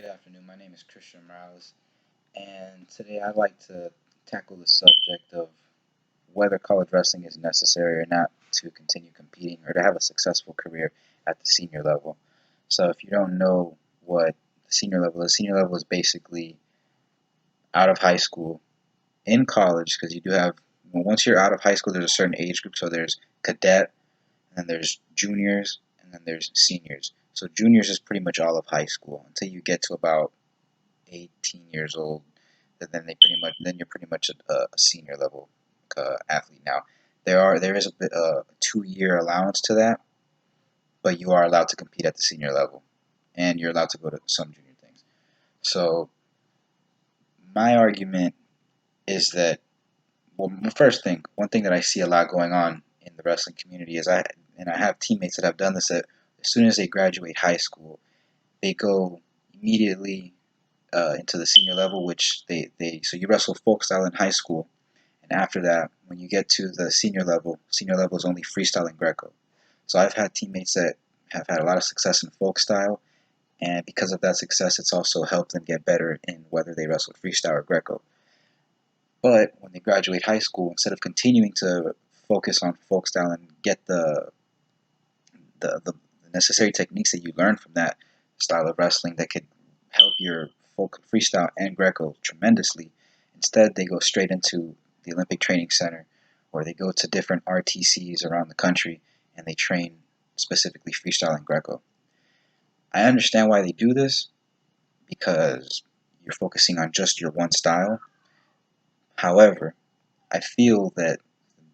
Good afternoon. My name is Christian Morales, and today I'd like to tackle the subject of whether college wrestling is necessary or not to continue competing or to have a successful career at the senior level. So, if you don't know what the senior level is basically out of high school, in college, because you do have, once you're out of high school, there's a certain age group. So, there's cadet, and then there's juniors, and then there's seniors. So, juniors is pretty much all of high school until you get to about 18 years old, then you're pretty much a senior level athlete now. There is a 2 year allowance to that, but you are allowed to compete at the senior level, and you're allowed to go to some junior things. So my argument is that, well, one thing that I see a lot going on in the wrestling community is I have teammates that have done this, that as soon as they graduate high school, they go immediately into the senior level, which so you wrestle folk style in high school, and after that, when you get to the senior level is only freestyle and Greco. So I've had teammates that have had a lot of success in folk style, and because of that success, it's also helped them get better in whether they wrestle freestyle or Greco. But when they graduate high school, instead of continuing to focus on folk style and get the necessary techniques that you learn from that style of wrestling that could help your folk freestyle and Greco tremendously. Instead, they go straight into the Olympic Training Center, or they go to different RTCs around the country and they train specifically freestyle and Greco. I understand why they do this, because you're focusing on just your one style. However, I feel that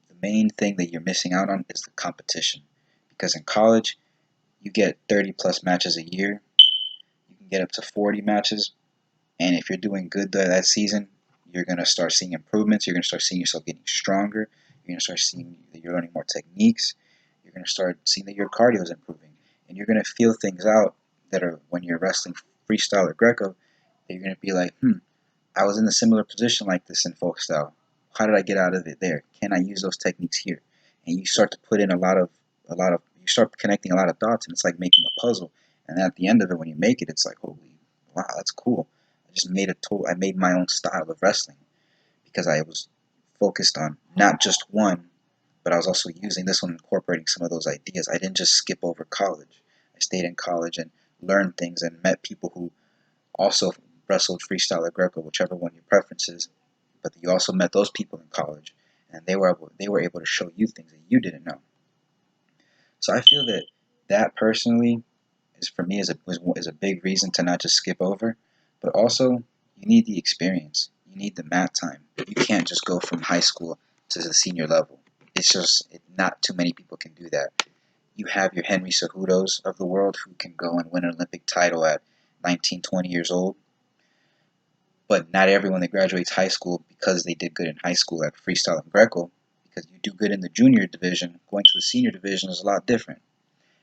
the main thing that you're missing out on is the competition. Because in college, you get 30 plus matches a year. You can get up to 40 matches. And if you're doing good that season, you're going to start seeing improvements. You're going to start seeing yourself getting stronger. You're going to start seeing that you're learning more techniques. You're going to start seeing that your cardio is improving. And you're going to feel things out that are, when you're wrestling freestyle or Greco, that you're going to be like, I was in a similar position like this in folk style. How did I get out of it there? Can I use those techniques here? And you start to put in you start connecting a lot of dots, and it's like making a puzzle. And at the end of it, when you make it, it's like, holy, wow, that's cool. I made my own style of wrestling, because I was focused on not just one, but I was also using this one, incorporating some of those ideas. I didn't just skip over college. I stayed in college and learned things and met people who also wrestled freestyle or Greco, whichever one your preference is. But you also met those people in college, and they were able to show you things that you didn't know. So I feel that personally is, for me, is a big reason to not just skip over, but also you need the experience. You need the mat time. You can't just go from high school to the senior level. Not too many people can do that. You have your Henry Cejudos of the world who can go and win an Olympic title at 19, 20 years old. But not everyone that graduates high school, because they did good in high school at freestyle and Greco, because you do good in the junior division, going to the senior division is a lot different.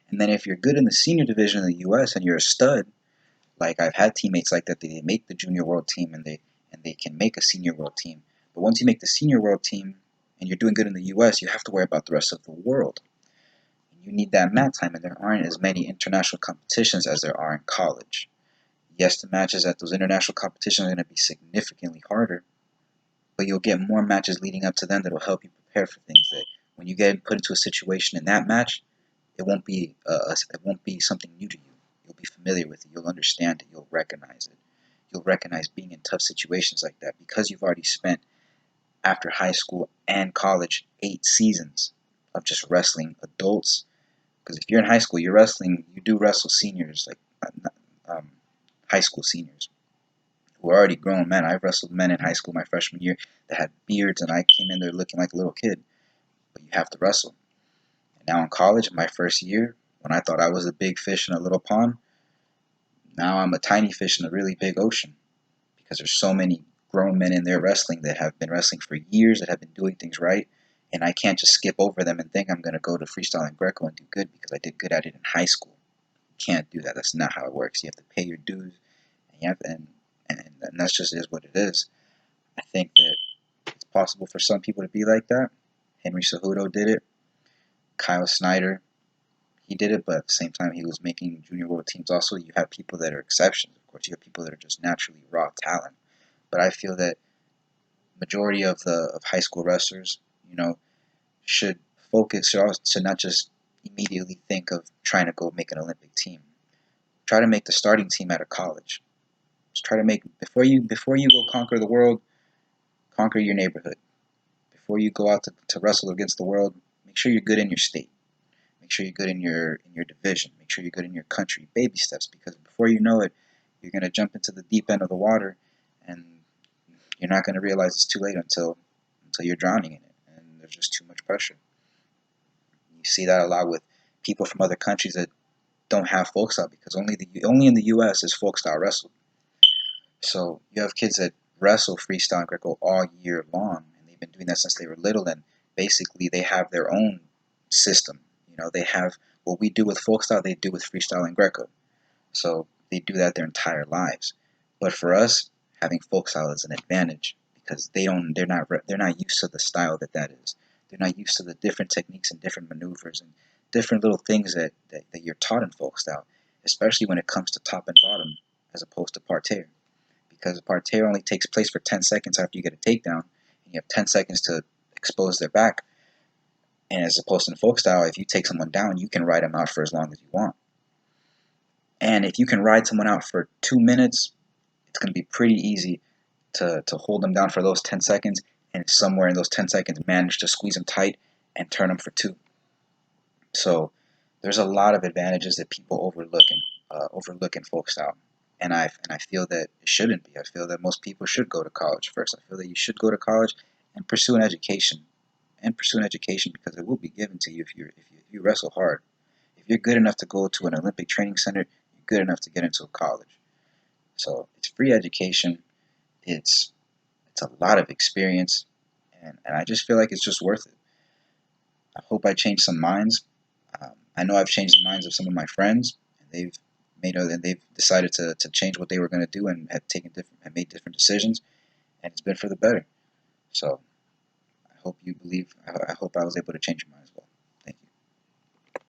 And then if you're good in the senior division in the U.S. and you're a stud, like I've had teammates like that, they make the junior world team, and they can make a senior world team. But once you make the senior world team and you're doing good in the U.S., you have to worry about the rest of the world. You need that mat time, and there aren't as many international competitions as there are in college. Yes, the matches at those international competitions are going to be significantly harder, but you'll get more matches leading up to them that will help you prepare for things. That when you get put into a situation in that match, it won't be something new to you. You'll be familiar with it. You'll understand it. You'll recognize it. You'll recognize being in tough situations like that, because you've already spent, after high school and college, 8 seasons of just wrestling adults. Because if you're in high school, you do wrestle seniors, like high school seniors who are already grown men. I've wrestled men in high school my freshman year that had beards, and I came in there looking like a little kid. But you have to wrestle. And now in college, my first year, when I thought I was a big fish in a little pond, now I'm a tiny fish in a really big ocean, because there's so many grown men in there wrestling that have been wrestling for years, that have been doing things right, and I can't just skip over them and think I'm going to go to freestyle and Greco and do good because I did good at it in high school. You can't do that. That's not how it works. You have to pay your dues, and that's just is what it is. I think that it's possible for some people to be like that. Henry Cejudo did it. Kyle Snyder, he did it, but at the same time, he was making junior world teams also. You have people that are exceptions, of course, you have people that are just naturally raw talent. But I feel that majority of the of high school wrestlers, you know, should should not just immediately think of trying to go make an Olympic team. Try to make the starting team out of college. Just try to make before you go conquer the world, conquer your neighborhood. Before you go out to wrestle against the world, make sure you're good in your state. Make sure you're good in your division. Make sure you're good in your country. Baby steps, because before you know it, you're gonna jump into the deep end of the water, and you're not gonna realize it's too late until you're drowning in it, and there's just too much pressure. You see that a lot with people from other countries that don't have folk style, because only in the U.S. is folk style wrestled. So you have kids that wrestle freestyle and Greco all year long, and they've been doing that since they were little. And basically, they have their own system. You know, they have what we do with folk style, they do with freestyle and Greco. So they do that their entire lives. But for us, having folk style is an advantage, because they're not used to the style that is. They're not used to the different techniques and different maneuvers and different little things that you're taught in folk style, especially when it comes to top and bottom as opposed to parterre, because parterre only takes place for 10 seconds after you get a takedown, and you have 10 seconds to expose their back. And as opposed to in folk style, if you take someone down, you can ride them out for as long as you want. And if you can ride someone out for 2 minutes, it's going to be pretty easy to hold them down for those 10 seconds, and somewhere in those 10 seconds manage to squeeze them tight and turn them for two. So there's a lot of advantages that people overlook in folk style, and I feel that it shouldn't be. I feel that most people should go to college first. I feel that you should go to college and pursue an education, because it will be given to you if you wrestle hard. If you're good enough to go to an Olympic training center, you're good enough to get into a college. So it's free education. It's a lot of experience, and I just feel like it's just worth it. I hope I changed some minds. I know I've changed the minds of some of my friends, and they've decided to change what they were going to do, and have made different decisions, and it's been for the better. So I hope I was able to change your minds.